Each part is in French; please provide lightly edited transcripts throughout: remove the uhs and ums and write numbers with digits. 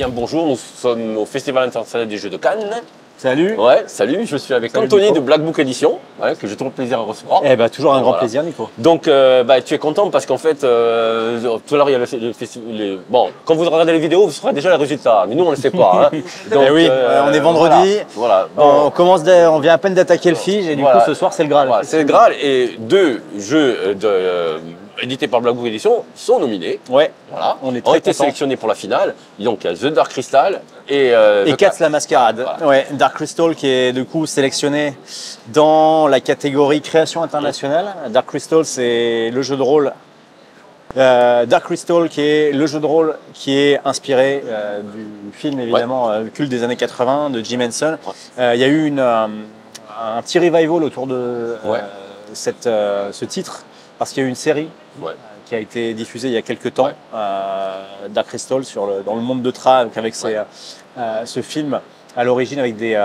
bien bonjour, nous sommes au Festival international des Jeux de Cannes. Salut. Ouais, salut, je suis avec Anthony de Black Book Edition, que j'ai toujours le plaisir à recevoir. Eh ben, toujours un grand plaisir, Nico. Donc, tu es content parce qu'en fait, tout à l'heure, il y a le festival. Bon, quand vous regardez les vidéos, vous saurez déjà les résultats, mais nous, on ne le sait pas. Hein. Donc, oui, on est vendredi, voilà. On vient à peine d'attaquer le Fige et du coup, ce soir, c'est le Graal. Voilà, c'est le Graal et 2 jeux édités par Black Book Edition sont nominés. Ouais, voilà. On est très été sélectionnés pour la finale. Donc, il y a The Dark Crystal et Cats la Mascarade. Voilà. Ouais, Dark Crystal qui est du coup sélectionné dans la catégorie création internationale. Dark Crystal, c'est le jeu de rôle. Dark Crystal qui est le jeu de rôle qui est inspiré du film évidemment culte des années 80 de Jim Henson. Il y a eu un petit revival autour de ce titre parce qu'il y a eu une série qui a été diffusée il y a quelques temps, Dark Crystal dans le monde de Tra avec ce film à l'origine avec des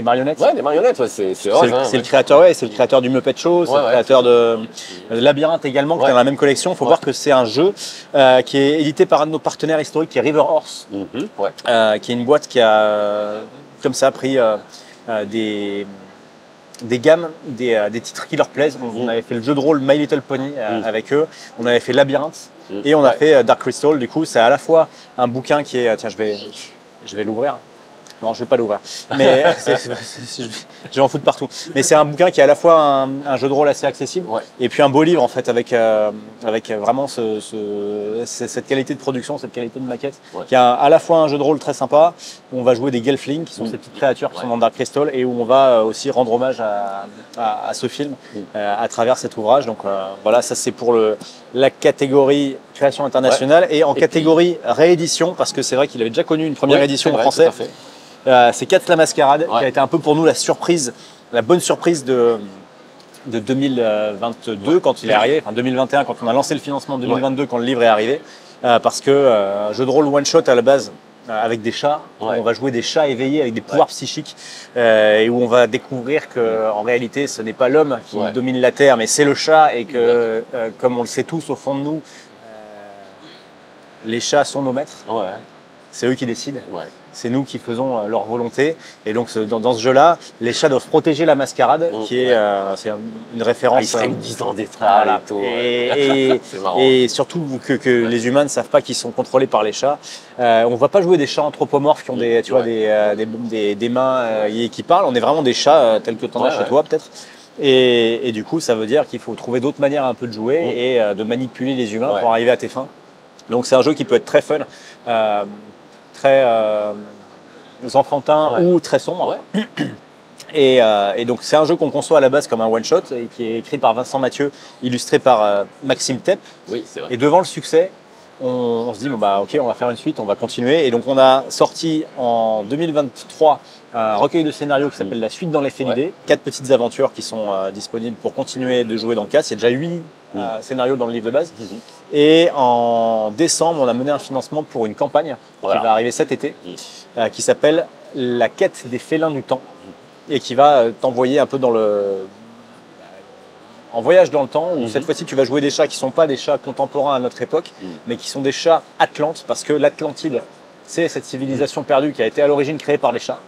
marionnettes. Ouais, des marionnettes, c'est le créateur, c'est le créateur du Muppet Show, c'est le créateur de Labyrinthe également, qui est dans la même collection. Il faut voir que c'est un jeu qui est édité par un de nos partenaires historiques, qui est River Horse, qui est une boîte qui a comme ça pris des gammes, des titres qui leur plaisent. On avait fait le jeu de rôle My Little Pony avec eux, on avait fait Labyrinthe et on a fait Dark Crystal. Du coup, c'est à la fois un bouquin qui est... Tiens, je vais l'ouvrir. Non, je ne vais pas l'ouvrir, mais je vais en foutre partout. Mais c'est un bouquin qui est à la fois un jeu de rôle assez accessible et puis un beau livre en fait avec vraiment cette qualité de production, cette qualité de maquette, qui a à la fois un jeu de rôle très sympa où on va jouer des Gelflings qui sont ces petites créatures qui sont dans Dark Crystal et où on va aussi rendre hommage à ce film à travers cet ouvrage. Donc voilà, ça c'est pour la catégorie création internationale et en catégorie réédition parce que c'est vrai qu'il avait déjà connu une première édition en français. C'est Cats la Mascarade qui a été un peu pour nous la bonne surprise de 2022 quand il est arrivé, enfin 2021 quand on a lancé le financement, 2022 quand le livre est arrivé, parce que jeu de rôle one shot à la base avec des chats, on va jouer des chats éveillés avec des pouvoirs psychiques et où on va découvrir que en réalité ce n'est pas l'homme qui domine la terre mais c'est le chat et que comme on le sait tous au fond de nous, les chats sont nos maîtres. C'est eux qui décident. C'est nous qui faisons leur volonté. Et donc, dans ce jeu-là, les chats doivent protéger la mascarade, qui est une référence. Ils seraient 10 ans d'étrave et tout. Et surtout que les humains ne savent pas qu'ils sont contrôlés par les chats. On ne va pas jouer des chats anthropomorphes qui ont des mains et qui parlent. On est vraiment des chats tels que tu en as chez toi, peut-être. Et du coup, ça veut dire qu'il faut trouver d'autres manières un peu de jouer et de manipuler les humains pour arriver à tes fins. Donc, c'est un jeu qui peut être très fun. Très enfantin ou très sombre. Et donc c'est un jeu qu'on conçoit à la base comme un one-shot et qui est écrit par Vincent Mathieu, illustré par Maxime Tepp. Et devant le succès, on se dit ok, on va faire une suite, on va continuer. Et donc on a sorti en 2023 un recueil de scénarios qui s'appelle La Suite dans les Félidés, 4 petites aventures qui sont disponibles pour continuer de jouer dans le casque. Il y a déjà 8 scénarios dans le livre de base. Et en décembre, on a mené un financement pour une campagne qui va arriver cet été, qui s'appelle La Quête des Félins du Temps, et qui va t'envoyer un peu en voyage dans le temps, où cette fois-ci tu vas jouer des chats qui ne sont pas des chats contemporains à notre époque, mais qui sont des chats atlantes, parce que l'Atlantide, c'est cette civilisation perdue qui a été à l'origine créée par les chats.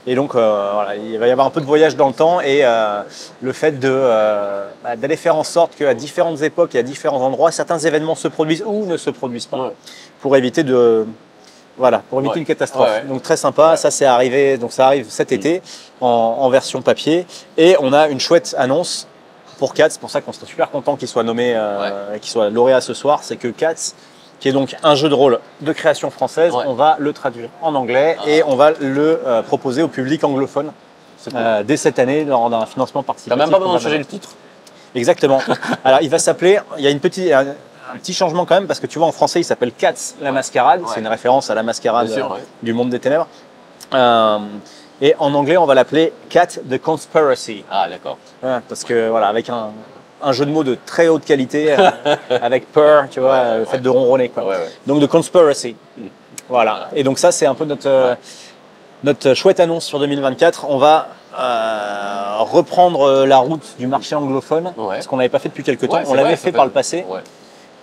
Et donc, il va y avoir un peu de voyage dans le temps et le fait d'aller faire en sorte qu'à différentes époques et à différents endroits, certains événements se produisent ou ne se produisent pas pour éviter une catastrophe. Donc très sympa, ça c'est arrivé, donc ça arrive cet été en version papier et on a une chouette annonce pour Cats, c'est pour ça qu'on serait super content qu'il soit nommé, qu'il soit lauréat ce soir, c'est que Cats, qui est donc un jeu de rôle de création française, on va le traduire en anglais et on va le proposer au public anglophone dès cette année lors d'un financement participatif. T'as même pas besoin de changer le titre. Exactement. Alors il va s'appeler, il y a un petit changement quand même parce que tu vois en français il s'appelle Cats la Mascarade, c'est une référence à la mascarade du monde des ténèbres. Et en anglais on va l'appeler Cat the Conspiracy. Ah d'accord. Parce que voilà, avec un jeu de mots de très haute qualité avec peur, tu vois, le fait de ronronner. Donc, de Conspiracy. Voilà. Et donc, ça, c'est un peu notre chouette annonce sur 2024. On va reprendre la route du marché anglophone, ce qu'on n'avait pas fait depuis quelques temps. On l'avait fait par le passé.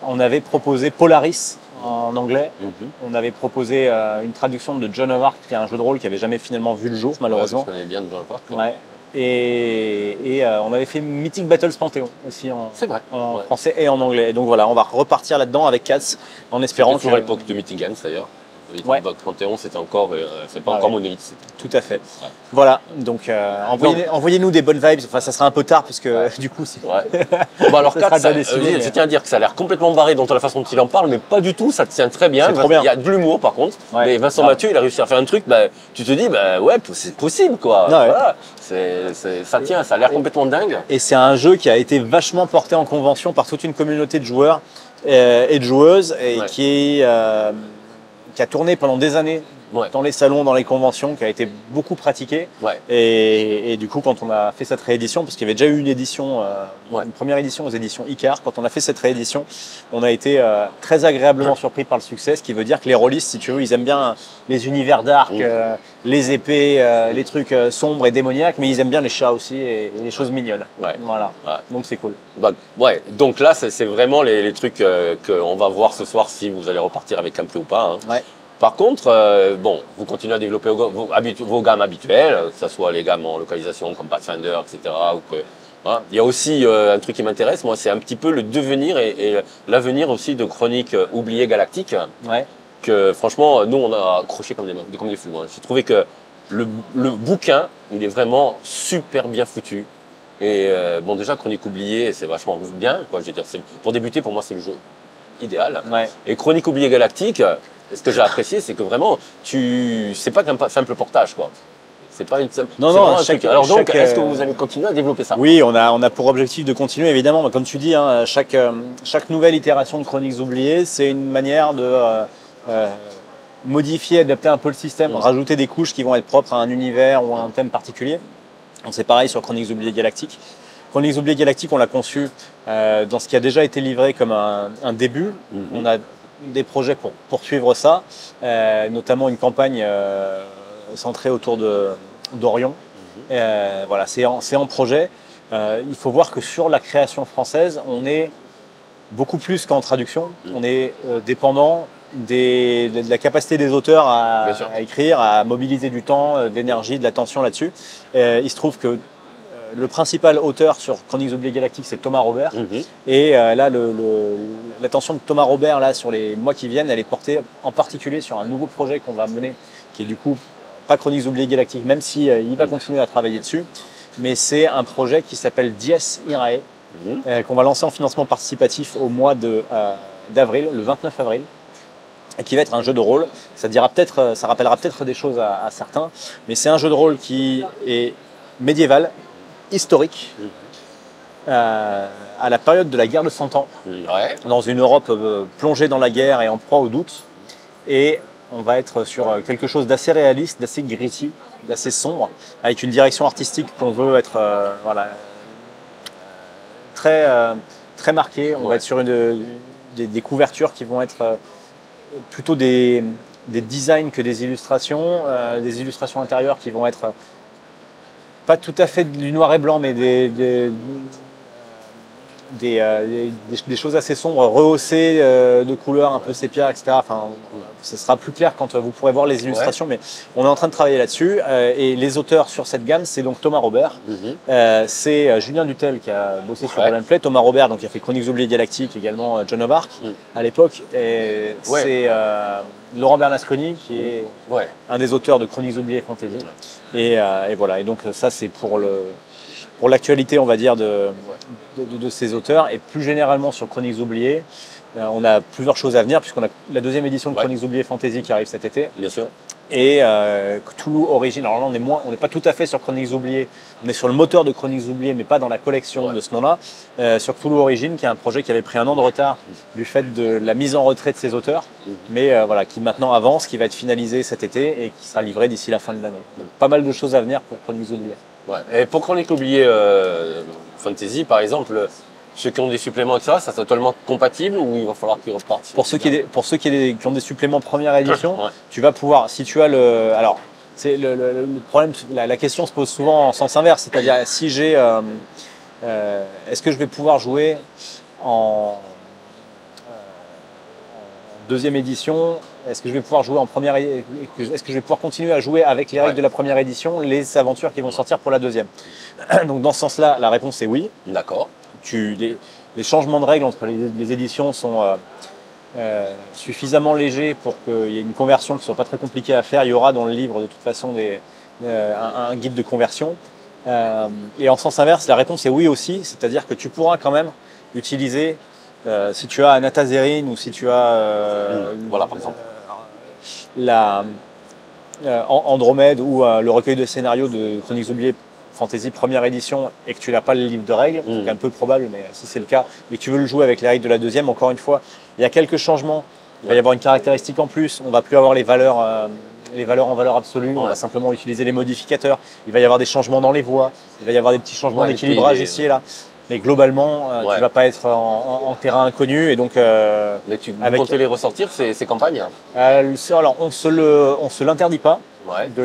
On avait proposé Polaris en anglais. On avait proposé une traduction de Joan of Arc, qui est un jeu de rôle qui n'avait jamais finalement vu le jour, malheureusement. Je connais bien Joan of Arc. Ouais. Et on avait fait Mythic Battles Panthéon aussi en français et en anglais. Et donc voilà, on va repartir là-dedans avec Katz en espérant que... toujours à l'époque de Mythic Games d'ailleurs. Mythic Panthéon, c'était encore, c'est pas encore monolithe. Tout à fait. Ouais. Voilà, donc envoyez-nous des bonnes vibes. Enfin, ça sera un peu tard parce que du coup, c'est. Bon, alors, Katz, je tiens à dire que ça a l'air complètement barré dans la façon dont il en parle, mais pas du tout. Ça tient très bien. Trop bien. Il y a de l'humour par contre. Mais Vincent Mathieu, il a réussi à faire un truc. Tu te dis, ouais, c'est possible quoi. Voilà. Ça tient, ça a l'air complètement dingue. Et c'est un jeu qui a été vachement porté en convention par toute une communauté de joueurs et de joueuses et qui a tourné pendant des années dans les salons, dans les conventions, qui a été beaucoup pratiqué. Et du coup, quand on a fait cette réédition, parce qu'il y avait déjà eu une édition, une première édition aux éditions Icar, quand on a fait cette réédition, on a été très agréablement surpris par le succès, ce qui veut dire que les rôlistes, si tu veux, ils aiment bien les univers dark, les épées, les trucs sombres et démoniaques, mais ils aiment bien les chats aussi et les choses mignonnes. Voilà. Donc c'est cool. Donc là, c'est vraiment les trucs qu'on va voir ce soir si vous allez repartir avec un peu ou pas. Par contre, vous continuez à développer vos gammes habituelles, que ce soit les gammes en localisation comme Pathfinder, etc. Il y a aussi un truc qui m'intéresse, moi, c'est un petit peu le devenir et l'avenir aussi de Chroniques oubliées galactiques. Que franchement, nous, on a accroché comme des fous. J'ai trouvé que le bouquin, il est vraiment super bien foutu. Et déjà, Chroniques oubliées, c'est vachement bien. Je veux dire, pour débuter, pour moi, c'est le jeu idéal. Et Chroniques oubliées galactiques, ce que j'ai apprécié, c'est que vraiment, c'est pas qu'un simple portage, quoi. C'est pas une simple. Non. Alors donc, est-ce que vous allez continuer à développer ça? Oui, on a pour objectif de continuer, évidemment. Mais comme tu dis, chaque nouvelle itération de Chroniques oubliées, c'est une manière de modifier, adapter un peu le système, rajouter des couches qui vont être propres à un univers ou à un thème particulier. C'est pareil sur Chroniques oubliées galactiques. Chroniques oubliées galactiques, on l'a conçu dans ce qui a déjà été livré comme un début. On a des projets pour poursuivre ça, notamment une campagne centrée autour d'Orion. Voilà, c'est en projet. Il faut voir que sur la création française, on est beaucoup plus qu'en traduction. On est dépendant de la capacité des auteurs à écrire, à mobiliser du temps, d'énergie, de l'attention là-dessus. Il se trouve que le principal auteur sur Chroniques oubliées galactiques, c'est Thomas Robert. Et là, l'attention de Thomas Robert là, sur les mois qui viennent, elle est portée en particulier sur un nouveau projet qu'on va mener, qui est du coup pas Chroniques oubliées galactiques, même si il va continuer à travailler dessus. Mais c'est un projet qui s'appelle Dies Irae, qu'on va lancer en financement participatif au mois d'avril, le 29 avril. Et qui va être un jeu de rôle. Ça rappellera peut-être des choses à certains, mais c'est un jeu de rôle qui est médiéval, historique, à la période de la guerre de 100 ans, dans une Europe plongée dans la guerre et en proie au doute. Et on va être sur quelque chose d'assez réaliste, d'assez gritty, d'assez sombre, avec une direction artistique qu'on veut être très marquée. On va être sur des couvertures qui vont être plutôt des designs que des illustrations intérieures qui vont être pas tout à fait du noir et blanc, mais des choses assez sombres, rehaussées de couleurs un peu sépia, etc. Enfin, ce sera plus clair quand vous pourrez voir les illustrations, mais on est en train de travailler là-dessus. Et les auteurs sur cette gamme, c'est donc Thomas Robert, c'est Julien Dutel qui a bossé sur Roll & Play, Thomas Robert donc qui a fait Chroniques oubliées galactiques, également Joan of Arc à l'époque, et c'est Laurent Bernasconi qui est un des auteurs de Chroniques oubliées fantasy. Et voilà, et donc ça c'est pour l'actualité, on va dire, de ces auteurs. Et plus généralement sur Chroniques oubliées, on a plusieurs choses à venir, puisqu'on a la deuxième édition de Chroniques oubliées Fantasy qui arrive cet été. Bien sûr. Et Cthulhu Origins. Alors là, on n'est pas tout à fait sur Chroniques oubliées, on est sur le moteur de Chroniques oubliées, mais pas dans la collection de ce nom-là. Sur Cthulhu Origins, qui est un projet qui avait pris un an de retard du fait de la mise en retrait de ses auteurs, mais voilà, qui maintenant avance, qui va être finalisé cet été et qui sera livré d'ici la fin de l'année. Donc pas mal de choses à venir pour Chroniques oubliées. Et pour Chroniques oubliées Fantasy, par exemple, ceux qui ont des suppléments, etc., ça c'est totalement compatible ou il va falloir qu'ils repartent? Pour ceux qui ont des suppléments première édition, tu vas pouvoir, si tu as le... Alors, c'est le problème, la question se pose souvent en sens inverse, c'est-à-dire si j'ai... est-ce que je vais pouvoir jouer en deuxième édition, est-ce que je vais pouvoir jouer en première, est-ce que je vais pouvoir continuer à jouer avec les règles de la première édition, les aventures qui vont sortir pour la deuxième? Donc dans ce sens-là, la réponse est oui. D'accord. Les changements de règles entre les éditions sont suffisamment légers pour qu'il y ait une conversion qui ne soit pas très compliquée à faire. Il y aura dans le livre de toute façon un guide de conversion. Et en sens inverse, la réponse est oui aussi, c'est-à-dire que tu pourras quand même utiliser, si tu as un Atazerine ou si tu as voilà, par exemple. Andromède ou le recueil de scénarios de Chroniques oubliées Fantasy première édition et que tu n'as pas le livre de règles, c'est un peu probable, mais si c'est le cas, et que tu veux le jouer avec les règles de la deuxième, encore une fois, il y a quelques changements. Il va y avoir une caractéristique en plus, on ne va plus avoir les valeurs en valeur absolue, on va simplement utiliser les modificateurs. Il va y avoir des changements dans les voies, il va y avoir des petits changements d'équilibrage ici et là. Mais globalement, tu ne vas pas être en terrain inconnu. Et donc, mais tu comptes les ressortir, ces campagnes? Alors, on se l'interdit pas de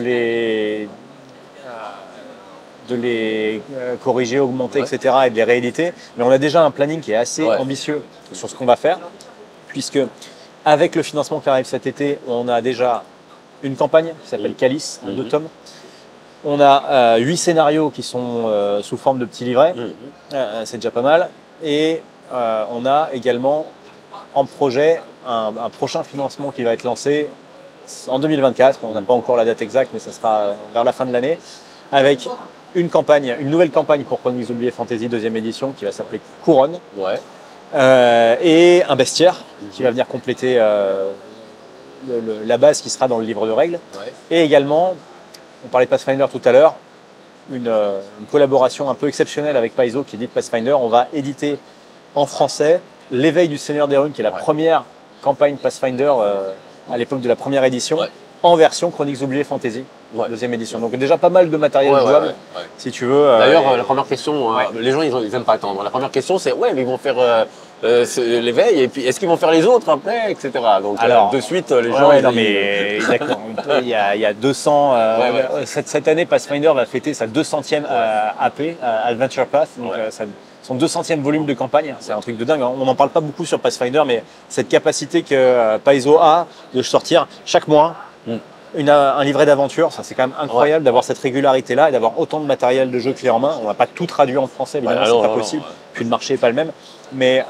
les corriger, augmenter, etc. et de les rééditer. Mais on a déjà un planning qui est assez ambitieux sur ce qu'on va faire. Puisque, avec le financement qui arrive cet été, on a déjà une campagne qui s'appelle Calice, 2 tomes. On a 8 scénarios qui sont sous forme de petits livrets, c'est déjà pas mal. Et on a également en projet un prochain financement qui va être lancé en 2024. On n'a pas encore la date exacte, mais ça sera vers la fin de l'année, avec une nouvelle campagne pour Chroniques oubliées Fantasy deuxième édition qui va s'appeler Couronne. Et un bestiaire qui va venir compléter la base qui sera dans le livre de règles. Et également, on parlait de Pathfinder tout à l'heure, une collaboration un peu exceptionnelle avec Paizo qui édite Pathfinder. On va éditer en français L'éveil du Seigneur des Runes, qui est la première campagne Pathfinder à l'époque de la première édition, en version Chroniques oubliées Fantasy, deuxième édition. Donc déjà pas mal de matériel jouable, si tu veux. D'ailleurs, la première question, les gens ils n'aiment pas attendre. La première question c'est, mais ils vont faire l'éveil, et puis est-ce qu'ils vont faire les autres après, etc. Donc alors, de suite, les gens... non mais d'accord, il y a 200... Cette année, Pathfinder va fêter sa 200e AP, Adventure Path, donc son 200e volume de campagne. C'est un truc de dingue, hein. On n'en parle pas beaucoup sur Pathfinder, mais cette capacité que Paizo a de sortir chaque mois un livret d'aventure, ça c'est quand même incroyable d'avoir cette régularité-là et d'avoir autant de matériel de jeu clé en main. On n'a pas tout traduit en français, évidemment, c'est pas possible. Puis le marché n'est pas le même. Mais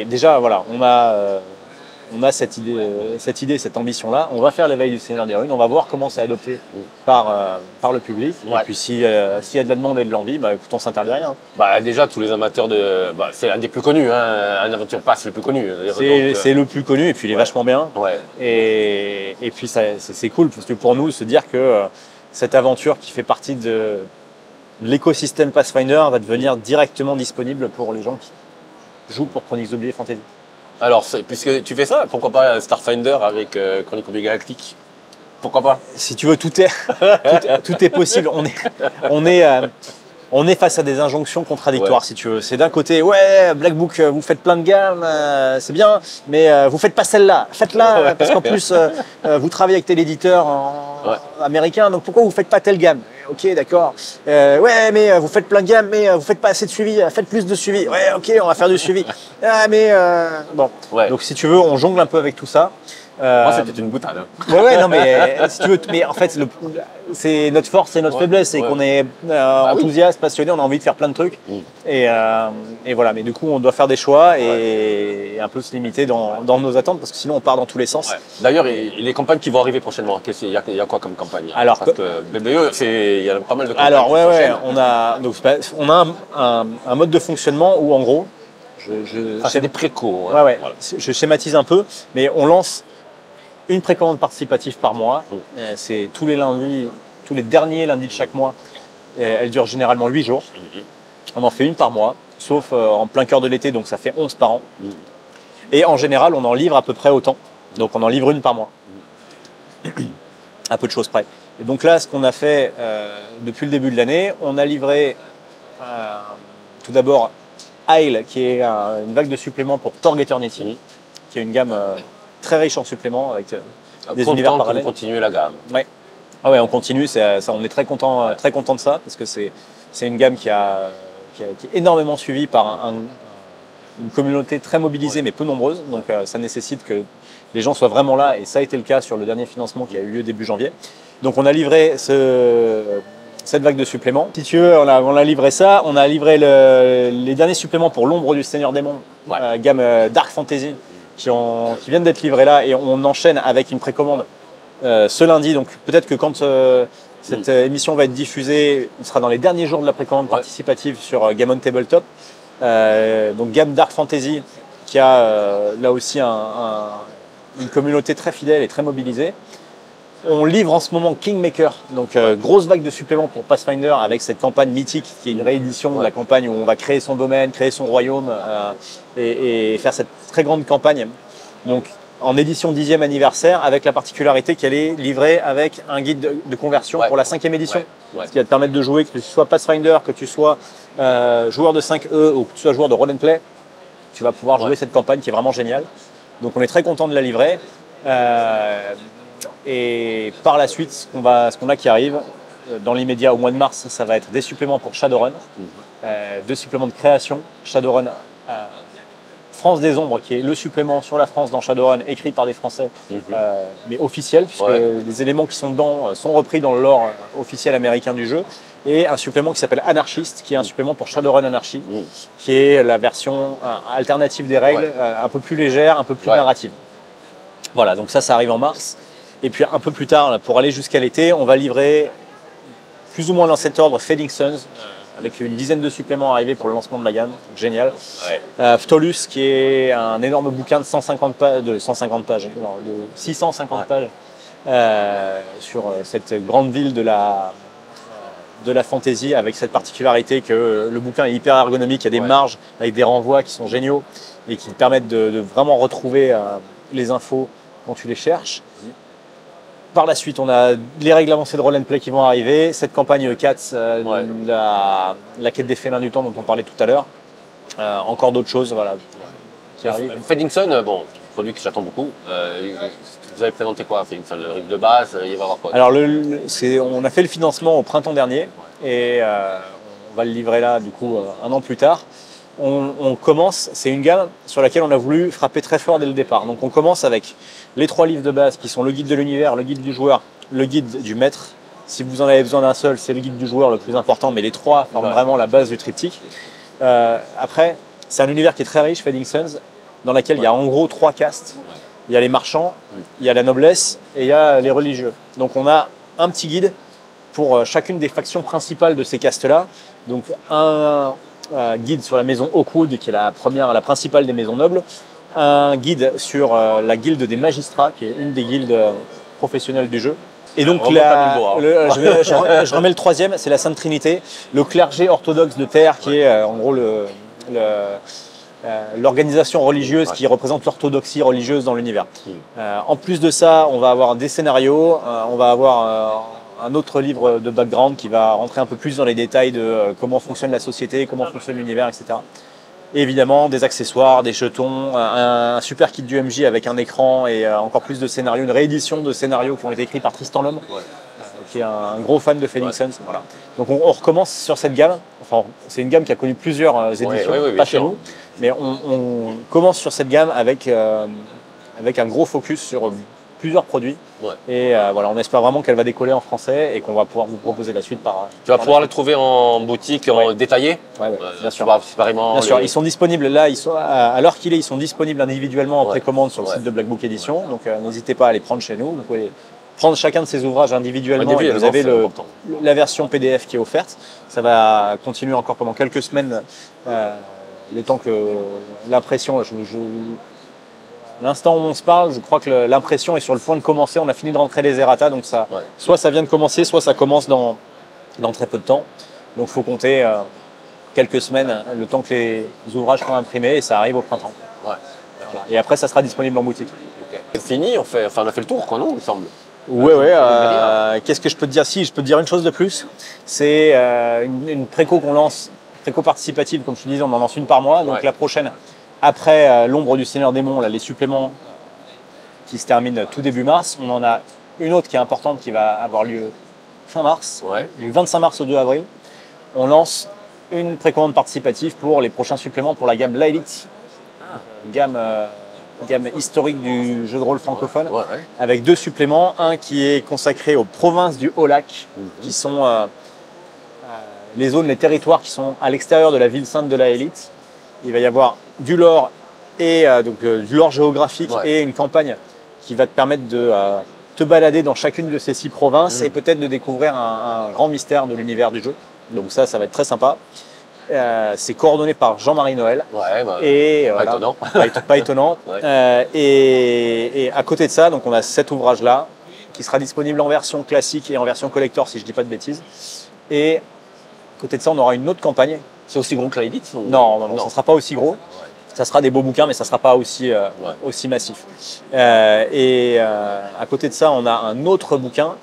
déjà, voilà, on a cette idée, cette ambition-là. On va faire l'éveil du Seigneur des Runes. On va voir comment c'est adopté par le public. Et puis s'il y a de la demande et de l'envie, écoute, on s'interdit rien. Déjà, tous les amateurs c'est un des plus connus, hein, un Adventure Path le plus connu. C'est le plus connu et puis il est vachement bien. Et puis c'est cool parce que pour nous, se dire que cette aventure qui fait partie de l'écosystème Pathfinder va devenir directement disponible pour les gens qui jouent pour Chroniques oubliées Fantasy. Alors, puisque tu fais ça, pourquoi pas Starfinder avec Chroniques oubliées Galactique? Pourquoi pas? Si tu veux, tout est possible. On est face à des injonctions contradictoires, si tu veux. C'est d'un côté, Black Book, vous faites plein de gammes, c'est bien, mais vous faites pas celle-là. Faites-la, parce qu'en plus, vous travaillez avec tel éditeur américain, donc pourquoi vous faites pas telle gamme? Ok, d'accord. Mais vous faites plein de gammes, mais vous faites pas assez de suivi. Faites plus de suivi. Ok, on va faire du suivi. Bon. Donc si tu veux, on jongle un peu avec tout ça. Moi, c'était une boutade. Non, mais si tu veux, mais en fait, c'est notre force et notre faiblesse, c'est qu'on est enthousiaste, passionné, on a envie de faire plein de trucs. Et voilà, mais du coup, on doit faire des choix et un peu se limiter dans nos attentes, parce que sinon, on part dans tous les sens. D'ailleurs, les campagnes qui vont arriver prochainement, il y a quoi comme campagne? Alors, parce que BBE, il y a pas mal de campagnes. Alors, on a un mode de fonctionnement où, en gros, c'est des précos. Voilà. Je schématise un peu, mais on lance une précommande participative par mois. C'est tous les derniers lundis de chaque mois. Elle dure généralement 8 jours. On en fait une par mois, sauf en plein cœur de l'été, donc ça fait 11 par an. Et en général, on en livre à peu près autant. Donc on en livre une par mois. À peu de choses près. Et donc là, ce qu'on a fait depuis le début de l'année, on a livré tout d'abord Isle, qui est une vague de suppléments pour Torg Eternity, qui est une gamme très riche en suppléments avec des univers parallèles. On continue la gamme. On continue, on est très content de ça, parce que c'est une gamme qui est énormément suivie par une communauté très mobilisée mais peu nombreuse. Donc ça nécessite que les gens soient vraiment là et ça a été le cas sur le dernier financement qui a eu lieu début janvier. Donc on a livré cette vague de suppléments. Si tu veux, on a livré ça. On a livré les derniers suppléments pour l'ombre du Seigneur Démon, gamme Dark Fantasy, qui viennent d'être livrés là. Et on enchaîne avec une précommande ce lundi. Donc peut-être que quand cette émission va être diffusée, on sera dans les derniers jours de la précommande participative sur Game on Tabletop. Donc gamme Dark Fantasy, qui a là aussi une communauté très fidèle et très mobilisée. On livre en ce moment Kingmaker, donc grosse vague de suppléments pour Pathfinder avec cette campagne mythique qui est une réédition de la campagne où on va créer son domaine, créer son royaume et faire cette très grande campagne. Donc en édition 10e anniversaire avec la particularité qu'elle est livrée avec un guide de conversion pour la 5e édition. Ce qui va te permettre de jouer, que tu sois Pathfinder, que tu sois joueur de 5e ou que tu sois joueur de roll and play, tu vas pouvoir jouer cette campagne qui est vraiment géniale. Donc on est très content de la livrer. Et par la suite, ce qu'on a qui arrive, dans l'immédiat au mois de mars, ça va être des suppléments pour Shadowrun, 2 suppléments de création, Shadowrun France des Ombres, qui est le supplément sur la France dans Shadowrun, écrit par des Français, mais officiel, puisque les éléments qui sont dedans sont repris dans le lore officiel américain du jeu, et un supplément qui s'appelle Anarchist, qui est un supplément pour Shadowrun Anarchy, qui est la version alternative des règles, un peu plus légère, un peu plus narrative. Voilà, donc ça arrive en mars. Et puis un peu plus tard, pour aller jusqu'à l'été, on va livrer plus ou moins dans cet ordre Fading Suns, avec une dizaine de suppléments arrivés pour le lancement de la gamme. Donc, génial. Phtolus, qui est un énorme bouquin de 650 pages sur cette grande ville de la fantasy, avec cette particularité que le bouquin est hyper ergonomique, il y a des marges avec des renvois qui sont géniaux et qui permettent de vraiment retrouver les infos quand tu les cherches. Par la suite, on a les règles avancées de roll and play qui vont arriver, cette campagne E4, la quête des félins du temps dont on parlait tout à l'heure, encore d'autres choses qui arrivent. Fading Sun, produit que j'attends beaucoup. Vous avez présenté quoi? Fading Sun, le rythme de base, il va y avoir quoi? Alors, on a fait le financement au printemps dernier et on va le livrer là, du coup, un an plus tard. On commence, c'est une gamme sur laquelle on a voulu frapper très fort dès le départ. Donc on commence avec les 3 livres de base qui sont le guide de l'univers, le guide du joueur, le guide du maître. Si vous en avez besoin d'un seul, c'est le guide du joueur le plus important, mais les 3 forment vraiment la base du triptyque. Après, c'est un univers qui est très riche, Fading Suns, dans lequel il y a en gros 3 castes. Il y a les marchands, il y a la noblesse et il y a les religieux. Donc on a un petit guide pour chacune des factions principales de ces castes-là. Donc un guide sur la maison Oakwood, qui est la principale des maisons nobles, un guide sur la guilde des magistrats, qui est une des guildes professionnelles du jeu. Et donc je remets le 3e, c'est la Sainte Trinité, le clergé orthodoxe de terre, qui est en gros l'organisation religieuse qui représente l'orthodoxie religieuse dans l'univers. En plus de ça, on va avoir des scénarios, on va avoir un autre livre de background qui va rentrer un peu plus dans les détails de comment fonctionne la société, comment fonctionne l'univers, etc. Et évidemment, des accessoires, des jetons, un super kit du MJ avec un écran et encore plus de scénarios, une réédition de scénarios qui ont été écrits par Tristan Lhomme, qui est un gros fan de Fading Suns. Voilà. Donc on recommence sur cette gamme. Enfin, c'est une gamme qui a connu plusieurs éditions, pas chez nous, mais on commence sur cette gamme avec un gros focus sur plusieurs produits. Et voilà, on espère vraiment qu'elle va décoller en français et qu'on va pouvoir vous proposer la suite par. Tu vas pouvoir les trouver en boutique détaillée. Bien sûr. Bien sûr, ils sont disponibles là. À l'heure qu'il est, ils sont disponibles individuellement en précommande sur le site de Black Book Edition. Donc n'hésitez pas à les prendre chez nous. Vous pouvez prendre chacun de ces ouvrages individuellement. Et vous avez la version PDF qui est offerte. Ça va continuer encore pendant quelques semaines, le temps que l'impression. L'instant où on se parle, je crois que l'impression est sur le point de commencer. On a fini de rentrer les errata, donc soit ça vient de commencer, soit ça commence dans très peu de temps. Donc il faut compter quelques semaines, le temps que les ouvrages soient imprimés, et ça arrive au printemps. Voilà. Et après, ça sera disponible en boutique. C'est fini, on a fait le tour, quoi, non, il me semble. Qu'est-ce que je peux te dire? Si, je peux te dire une chose de plus. C'est une préco qu'on lance, préco participative, comme je te disais, on en lance une par mois. Donc la prochaine, après l'ombre du Seigneur Démon, là, les suppléments qui se terminent tout début mars, on en a une autre qui est importante qui va avoir lieu fin mars, du 25 mars au 2 avril. On lance une précommande participative pour les prochains suppléments pour la gamme Lilith, gamme historique du jeu de rôle francophone, avec 2 suppléments. Un qui est consacré aux provinces du Haut-Lac, qui sont les zones, les territoires qui sont à l'extérieur de la ville sainte de la Élite. Il va y avoir du lore, et du lore géographique et une campagne qui va te permettre de te balader dans chacune de ces 6 provinces et peut-être de découvrir un grand mystère de l'univers du jeu. Donc ça va être très sympa. C'est coordonné par Jean-Marie Noël. Et, pas étonnant. Pas étonnant. Et à côté de ça, donc on a cet ouvrage-là qui sera disponible en version classique et en version collector, si je ne dis pas de bêtises. Et à côté de ça, on aura une autre campagne. C'est aussi gros que la Élite? Non, ça ne sera pas aussi gros. Ça sera des beaux bouquins, mais ça ne sera pas aussi massif. Et à côté de ça, on a un autre bouquin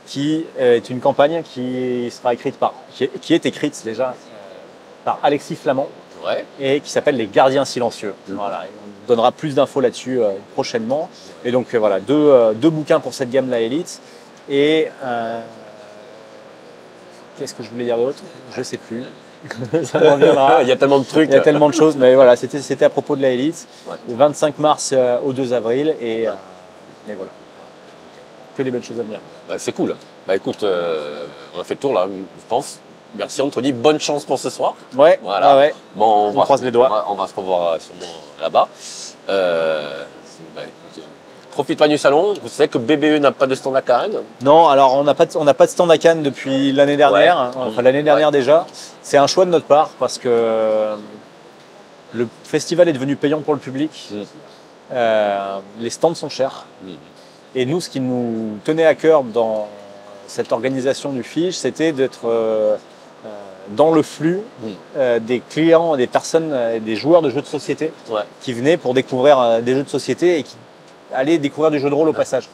qui est une campagne qui sera écrite qui est écrite déjà par Alexis Flamand et qui s'appelle Les Gardiens Silencieux. Voilà, et on donnera plus d'infos là-dessus prochainement. Et donc voilà, deux bouquins pour cette gamme La Élite. Et qu'est-ce que je voulais dire d'autre? Je ne sais plus. Ça me reviendra. Il y a tellement de trucs. Il y a tellement de choses, mais voilà, c'était à propos de La Élite. Le 25 mars au 2 avril. Et voilà. Que les belles choses à venir. C'est cool. Écoute, on a fait le tour là, je pense. Merci Anthony, bonne chance pour ce soir. Ouais, voilà. Bon, on croise les doigts. On va se revoir sûrement là-bas. Profite pas du salon. Vous savez que BBE n'a pas de stand à Cannes? Non, alors on n'a pas de stand à Cannes depuis l'année dernière. Enfin l'année dernière déjà. C'est un choix de notre part parce que le festival est devenu payant pour le public. Les stands sont chers. Et nous, ce qui nous tenait à cœur dans cette organisation du Fige, c'était d'être dans le flux des clients, des personnes, des joueurs de jeux de société qui venaient pour découvrir des jeux de société et qui allaient découvrir du jeu de rôle au passage.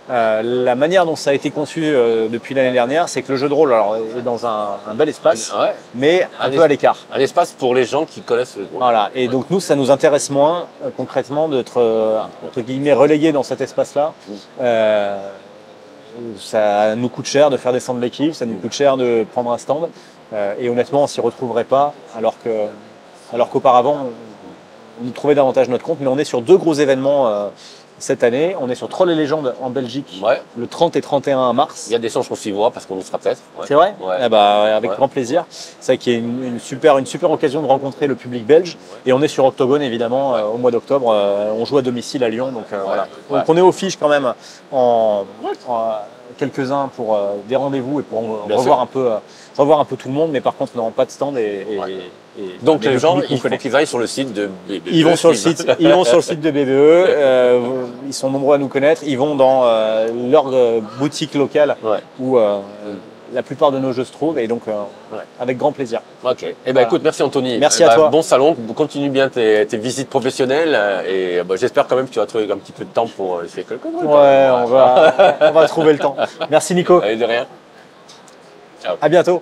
La manière dont ça a été conçu depuis l'année dernière, c'est que le jeu de rôle est dans un bel espace, mais un peu à l'écart. Un espace pour les gens qui connaissent le jeu de rôle. Voilà. Et donc nous, ça nous intéresse moins concrètement d'être entre guillemets relégués dans cet espace-là. Ça nous coûte cher de faire descendre l'équipe, ça nous coûte cher de prendre un stand. Et honnêtement, on ne s'y retrouverait pas, alors qu'auparavant, on y trouvait davantage notre compte. Mais on est sur 2 gros événements cette année. On est sur Trolls et Légendes en Belgique, le 30 et 31 mars. Il y a des chances qu'on s'y voit parce qu'on y sera peut-être. C'est vrai? Avec grand plaisir. C'est vrai qu'il y a une super occasion de rencontrer le public belge. Et on est sur Octogone évidemment au mois d'octobre. On joue à domicile à Lyon. Donc, voilà. Donc on est au Fige quand même en quelques-uns pour des rendez-vous et pour revoir un peu tout le monde. Mais par contre, on n'aura pas de stand donc les gens, il faut qu'ils aillent sur le site de BBE. Ils vont sur le site de BBE. Ils sont nombreux à nous connaître. Ils vont dans leur boutique locale où la plupart de nos jeux se trouvent. Et donc, avec grand plaisir. Ok. Écoute, merci Anthony. Merci à toi. Bon salon. Continue bien tes visites professionnelles. Et j'espère quand même que tu vas trouver un petit peu de temps pour essayer quelque chose. On va trouver le temps. Merci Nico. Allez, de rien. Ciao. À bientôt.